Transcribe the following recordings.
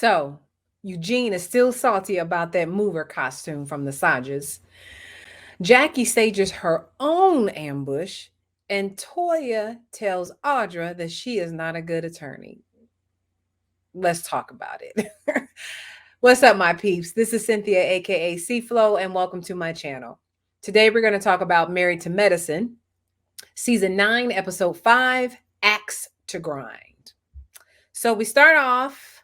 So Eugene is still salty about that mover costume from the Sages. Jackie stages her own ambush, and Toya tells Audra that she is not a good attorney. Let's talk about it. What's up, my peeps? This is Cynthia, aka CFlow, and welcome to my channel. Today, we're going to talk about Married to Medicine, Season 9, Episode 5, Axe to Grind. So, we start off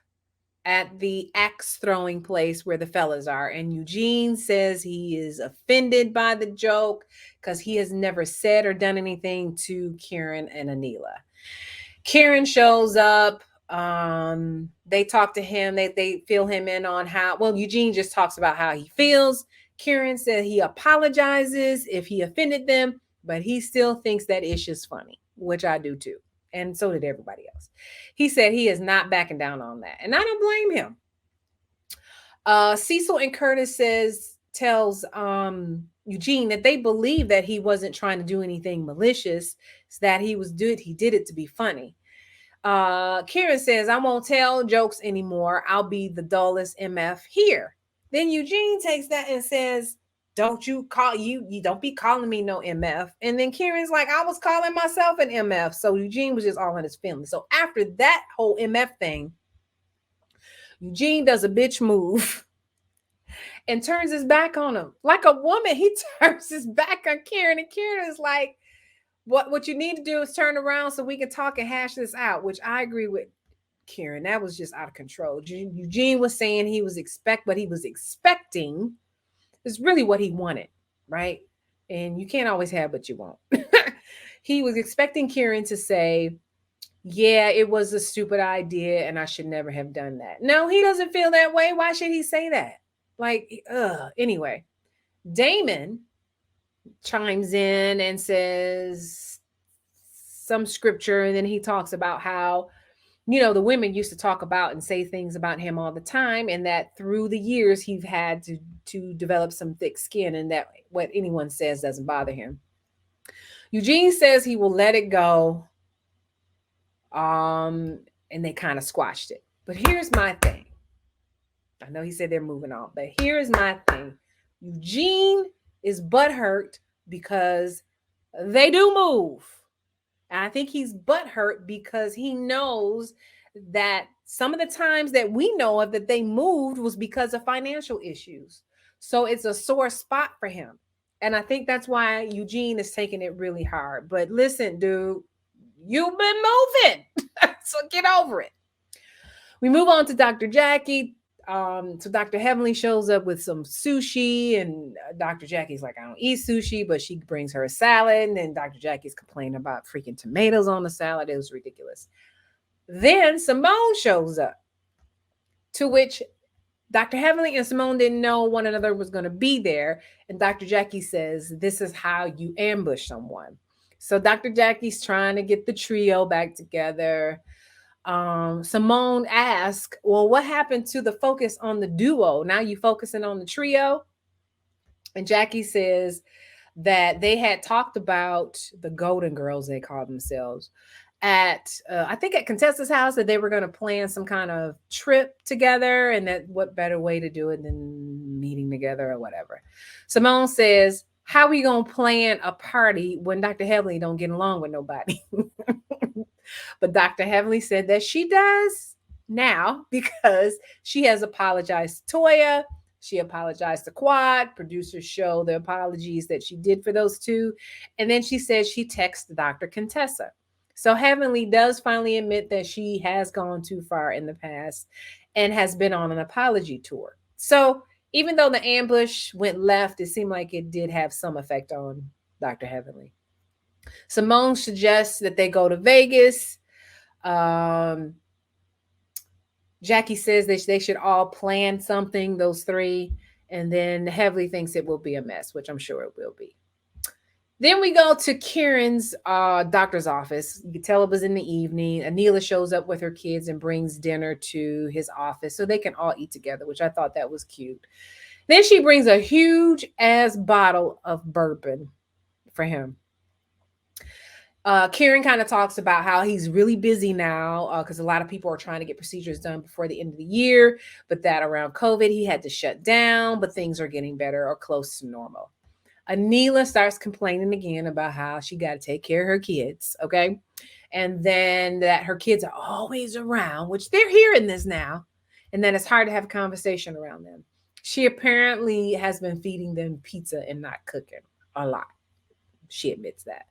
at the axe throwing place where the fellas are, and Eugene says he is offended by the joke because he has never said or done anything to Karen and Anila. Karen shows up. They talk to him. They fill him in on how. Well, Eugene just talks about how he feels. Karen said he apologizes if he offended them, but he still thinks that Ish is funny, which I do too, and so did everybody else. He said he is not backing down on that, and I don't blame him. Cecil and Curtis tells Eugene that they believe that he wasn't trying to do anything malicious, that he did it to be funny. Karen says, I won't tell jokes anymore. I'll be the dullest MF here. Then Eugene takes that and says, don't you don't be calling me no MF. And then Karen's like, I was calling myself an MF. So Eugene was just all in his feelings. So after that whole MF thing, Eugene does a bitch move and turns his back on him. Like a woman, he turns his back on Karen. And Karen is like, what you need to do is turn around so we can talk and hash this out, which I agree with Karen. That was just out of control. Eugene was saying what he was expecting is really what he wanted, right? And you can't always have what you want. He was expecting Karen to say, yeah, it was a stupid idea and I should never have done that. No, he doesn't feel that way. Why should he say that? Like, anyway, Damon chimes in and says some scripture, and then he talks about how the women used to talk about and say things about him all the time, and that through the years he's had to develop some thick skin, and that what anyone says doesn't bother him. Eugene says he will let it go, and they kind of squashed it. But here's my thing. I know he said they're moving on, but here's my thing. Eugene is butthurt because they do move. And I think he's butthurt because he knows that some of the times that we know of that they moved was because of financial issues. So it's a sore spot for him. And I think that's why Eugene is taking it really hard. But listen, dude, you've been moving. So get over it. We move on to Dr. Jackie. So Dr. Heavenly shows up with some sushi, and Dr. Jackie's like, I don't eat sushi, but she brings her a salad, and then Dr. Jackie's complaining about freaking tomatoes on the salad. It was ridiculous. Then Simone shows up, to which Dr. Heavenly and Simone didn't know one another was going to be there, and Dr. Jackie says, this is how you ambush someone. So Dr. Jackie's trying to get the trio back together. Simone asked, well, what happened to the focus on the duo? Now you focusing on the trio? And Jackie says that they had talked about the Golden Girls, they call themselves, at I think at Contessa's house, that they were going to plan some kind of trip together, and that what better way to do it than meeting together or whatever. Simone says, how are we going to plan a party when Dr. Heavenly don't get along with nobody? But Dr. Heavenly said that she does now because she has apologized to Toya. She apologized to Quad. Producers show the apologies that she did for those two. And then she said she texted Dr. Contessa. So Heavenly does finally admit that she has gone too far in the past and has been on an apology tour. So even though the ambush went left, it seemed like it did have some effect on Dr. Heavenly. Simone suggests that they go to Vegas. Jackie says that they should all plan something, those three, and then Heavenly thinks it will be a mess, which I'm sure it will be. Then we go to Karen's doctor's office. You can tell it was in the evening. Anila shows up with her kids and brings dinner to his office so they can all eat together, which I thought that was cute. Then she brings a huge ass bottle of bourbon for him. Kieran kind of talks about how he's really busy now because a lot of people are trying to get procedures done before the end of the year, but that around COVID, he had to shut down, but things are getting better or close to normal. Anila starts complaining again about how she got to take care of her kids, okay? And then that her kids are always around, which they're hearing this now, and then it's hard to have a conversation around them. She apparently has been feeding them pizza and not cooking a lot. She admits that.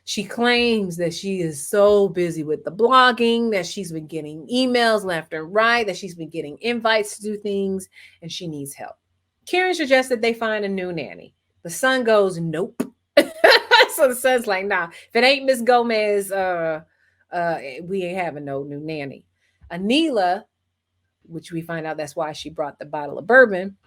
She claims that she is so busy with the blogging that she's been getting emails left and right, that she's been getting invites to do things, and she needs help. Karen suggests that they find a new nanny. The son goes, nope. So the son's like, nah, if it ain't Miss Gomez, we ain't having no new nanny. Anila, which we find out that's why she brought the bottle of bourbon,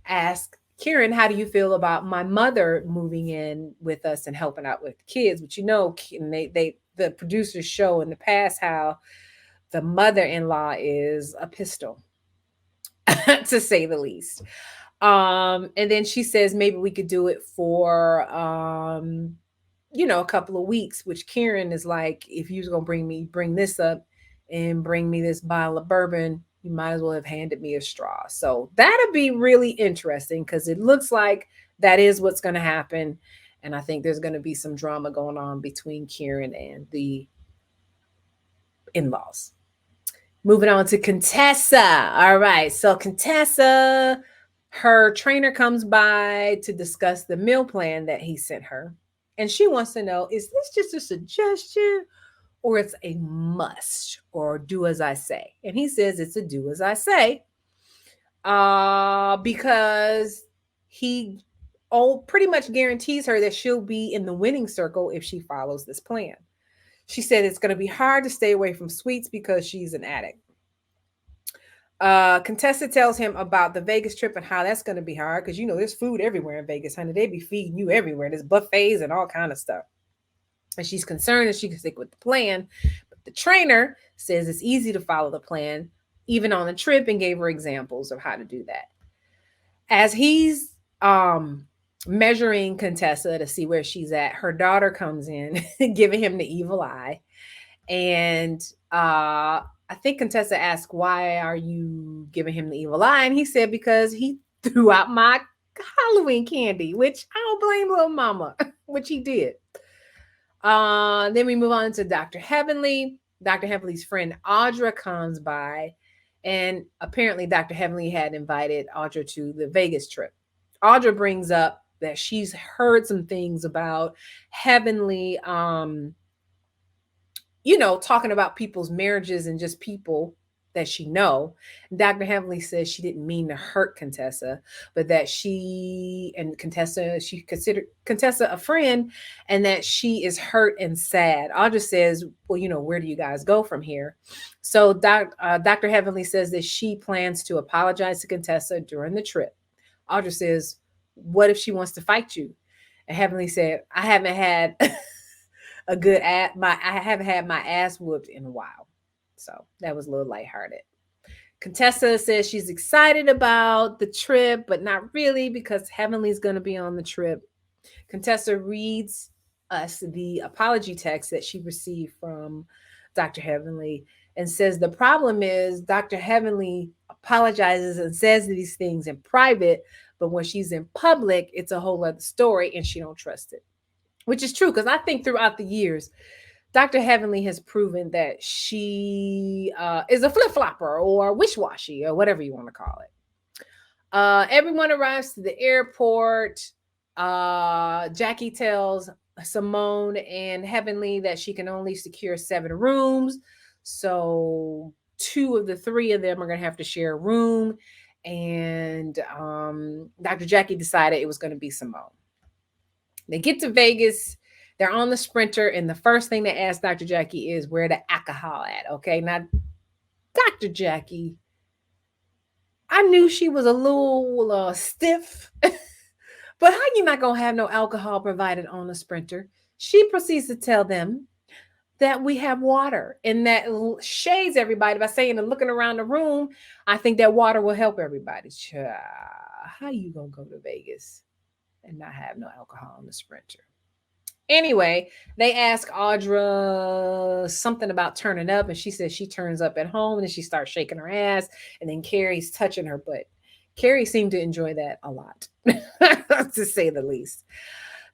asks Kieran, how do you feel about my mother moving in with us and helping out with the kids? But you know, they the producers show in the past how the mother-in-law is a pistol, to say the least. And then she says maybe we could do it for a couple of weeks, which Kieran is like, if you was gonna bring this up and bring me this bottle of bourbon, you might as well have handed me a straw. So that'll be really interesting because it looks like that is what's gonna happen. And I think there's gonna be some drama going on between Kieran and the in-laws. Moving on to Contessa. All right. So Contessa, her trainer comes by to discuss the meal plan that he sent her. And she wants to know, is this just a suggestion or it's a must or do as I say? And he says it's a do as I say. Because he pretty much guarantees her that she'll be in the winning circle if she follows this plan. She said it's going to be hard to stay away from sweets because she's an addict. Contessa tells him about the Vegas trip and how that's going to be hard because there's food everywhere in Vegas, honey. They be feeding you everywhere. There's buffets and all kind of stuff. And she's concerned that she can stick with the plan. But the trainer says it's easy to follow the plan, even on the trip, and gave her examples of how to do that. As he's measuring Contessa to see where she's at, her daughter comes in, giving him the evil eye. And I think Contessa asked, why are you giving him the evil eye? And he said, because he threw out my Halloween candy, which I don't blame little mama, which he did. Then we move on to Dr. Heavenly. Dr. Heavenly's friend Audra comes by, and apparently Dr. Heavenly had invited Audra to the Vegas trip. Audra brings up that she's heard some things about Heavenly, talking about people's marriages and just people that she know. Dr. Heavenly says she didn't mean to hurt Contessa, but that she considered Contessa a friend and that she is hurt and sad. Audra says, well, where do you guys go from here? So Dr. Heavenly says that she plans to apologize to Contessa during the trip. Audra says, what if she wants to fight you? And Heavenly said, I haven't had I haven't had my ass whooped in a while. So that was a little lighthearted. Contessa says she's excited about the trip, but not really because Heavenly's going to be on the trip. Contessa reads us the apology text that she received from Dr. Heavenly and says the problem is Dr. Heavenly apologizes and says these things in private, but when she's in public, it's a whole other story and she don't trust it. Which is true because I think throughout the years, Dr. Heavenly has proven that she is a flip-flopper or wish-washy or whatever you want to call it. Everyone arrives to the airport. Jackie tells Simone and Heavenly that she can only secure 7 rooms. So 2 of the 3 of them are going to have to share a room. And Dr. Jackie decided it was going to be Simone. They get to Vegas. They're on the Sprinter, and the first thing they ask Dr. Jackie is where the alcohol at. Okay, now, Dr. Jackie, I knew she was a little stiff, but how you not gonna have no alcohol provided on the Sprinter? She proceeds to tell them that we have water, and that shades everybody by saying and looking around the room. I think that water will help everybody. How you gonna go to Vegas and not have no alcohol on the Sprinter? Anyway, they ask Audra something about turning up, and she says she turns up at home, and then she starts shaking her ass, and then Carrie's touching her butt. Carrie seemed to enjoy that a lot, to say the least.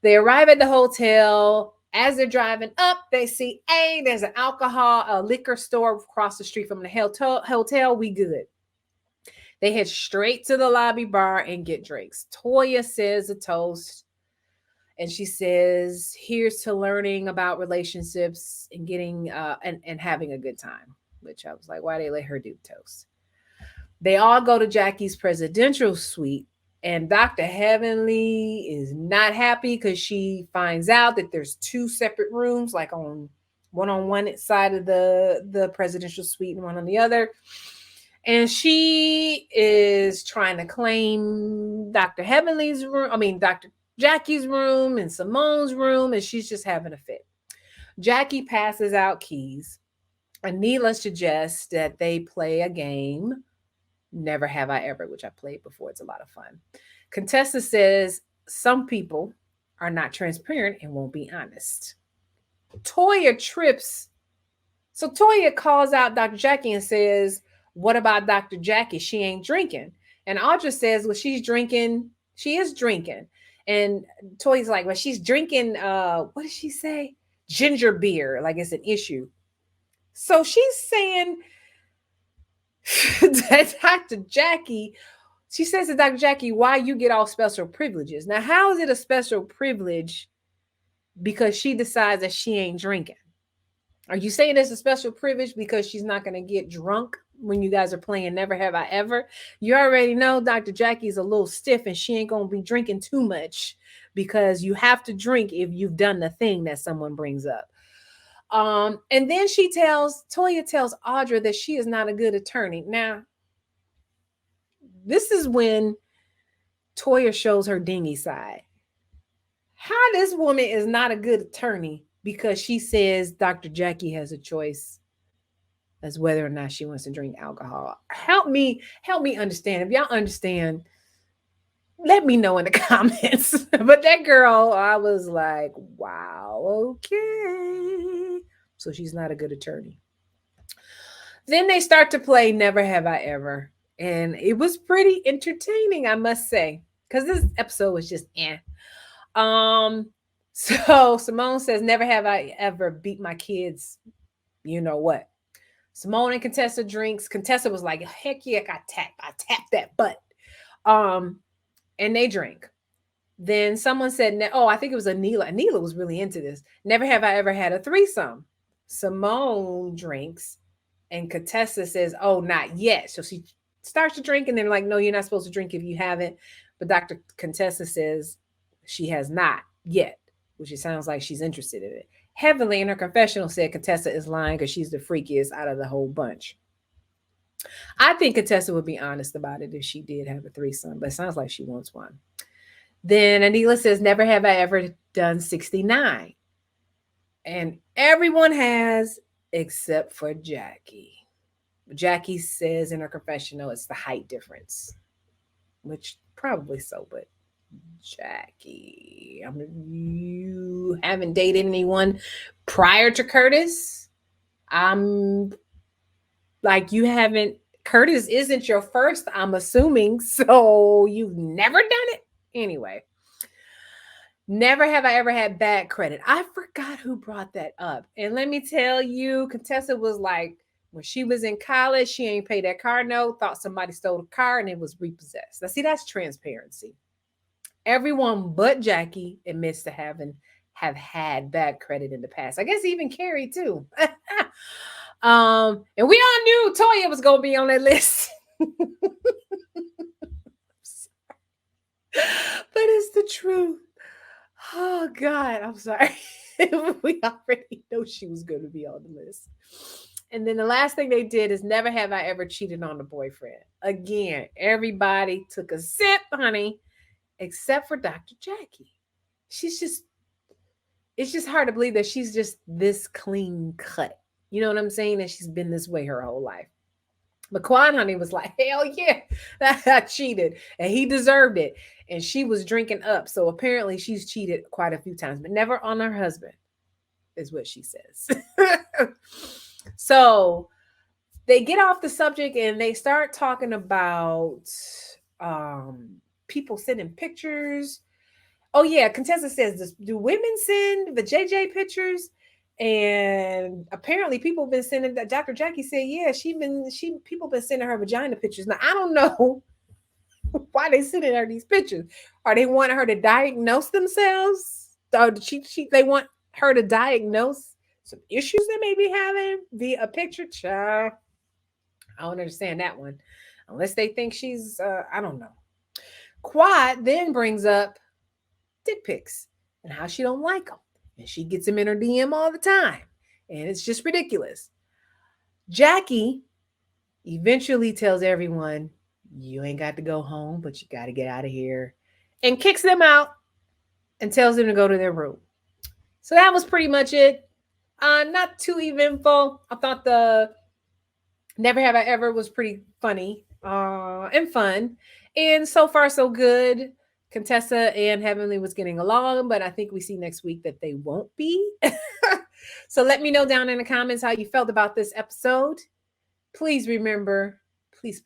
They arrive at the hotel. As they're driving up, they see, hey, there's an a liquor store across the street from the hotel. We good. They head straight to the lobby bar and get drinks. Toya says a toast, and she says, here's to learning about relationships and getting and having a good time. Which I was like, why they let her do toast? They all go to Jackie's presidential suite, and Dr. Heavenly is not happy because she finds out that there's two separate rooms, like on one side of the presidential suite and one on the other. And she is trying to claim Dr. Heavenly's room, I mean, Dr. Jackie's room and Simone's room, and she's just having a fit. Jackie passes out keys, and Neela suggests that they play a game, Never Have I Ever, which I played before. It's a lot of fun. Contessa says some people are not transparent and won't be honest. Toya trips. So Toya calls out Dr. Jackie and says, what about Dr. Jackie? She ain't drinking. And Audra says, well, she's drinking. She is drinking. And Toya's like, well, she's drinking, what did she say? Ginger beer, like it's an issue. So she's saying that Dr. Jackie, she says to Dr. Jackie, why you get all special privileges? Now, how is it a special privilege because she decides that she ain't drinking? Are you saying it's a special privilege because she's not going to get drunk when you guys are playing Never Have I Ever? You already know Dr. Jackie's a little stiff and she ain't going to be drinking too much because you have to drink if you've done the thing that someone brings up. And then Toya tells Audra that she is not a good attorney. Now, this is when Toya shows her dingy side. How this woman is not a good attorney because she says Dr. Jackie has a choice as whether or not she wants to drink alcohol. Help me understand. If y'all understand, let me know in the comments. But that girl, I was like, wow, okay. So she's not a good attorney. Then they start to play Never Have I Ever. And it was pretty entertaining, I must say. Because this episode was just eh. So Simone says, never have I ever beat my kids. You know what? Simone and Contessa drinks. Contessa was like, heck yeah, I tap that butt. And they drink. Then someone said, oh, I think it was Anila. Anila was really into this. Never have I ever had a threesome. Simone drinks, and Contessa says, oh, not yet. So she starts to drink, and they're like, no, you're not supposed to drink if you haven't. But Dr. Contessa says she has not yet, which it sounds like she's interested in it. Heavenly in her confessional said Contessa is lying because she's the freakiest out of the whole bunch. I think Contessa would be honest about it if she did have a threesome, but it sounds like she wants one. Then Anila says, never have I ever done 69. And everyone has except for Jackie. Jackie says in her confessional it's the height difference, which probably so, but Jackie, you haven't dated anyone prior to Curtis. I'm like, you haven't, Curtis isn't your first, I'm assuming, so you've never done it anyway. Never have I ever had bad credit. I forgot who brought that up. And let me tell you, Contessa was like, when she was in college, she ain't paid that car note, thought somebody stole the car and it was repossessed. Now, see, that's transparency. Everyone but Jackie admits to have had bad credit in the past. I guess even Carrie too. And we all knew Toya was gonna be on that list. But it's the truth. Oh God, I'm sorry. We already know she was going to be on the list. And then the last thing they did is never have I ever cheated on a boyfriend. Again, everybody took a sip, honey, except for Dr. Jackie. It's just hard to believe that she's just this clean cut. You know what I'm saying? That she's been this way her whole life. But Quan Honey was like, hell yeah, I cheated. And he deserved it. And she was drinking up. So apparently she's cheated quite a few times, but never on her husband, is what she says. So they get off the subject and they start talking about um, people sending pictures. Oh yeah, Contessa says, do women send the JJ pictures? And apparently people have been sending that. Dr. Jackie said, yeah, she people been sending her vagina pictures. Now I don't know why they sending her these pictures. Are they wanting her to diagnose themselves? Or they want her to diagnose some issues they may be having via a picture? Child, I don't understand that one. Unless they think she's I don't know. Quad then brings up dick pics and how she don't like them. And she gets them in her DM all the time. And it's just ridiculous. Jackie eventually tells everyone, you ain't got to go home, but you got to get out of here. And kicks them out and tells them to go to their room. So that was pretty much it. Not too eventful. I thought the Never Have I Ever was pretty funny and fun. And so far, so good. Contessa and Heavenly was getting along, but I think we see next week that they won't be. So let me know down in the comments how you felt about this episode. Please remember, please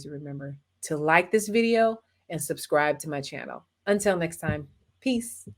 remember to like this video and subscribe to my channel. Until next time, peace.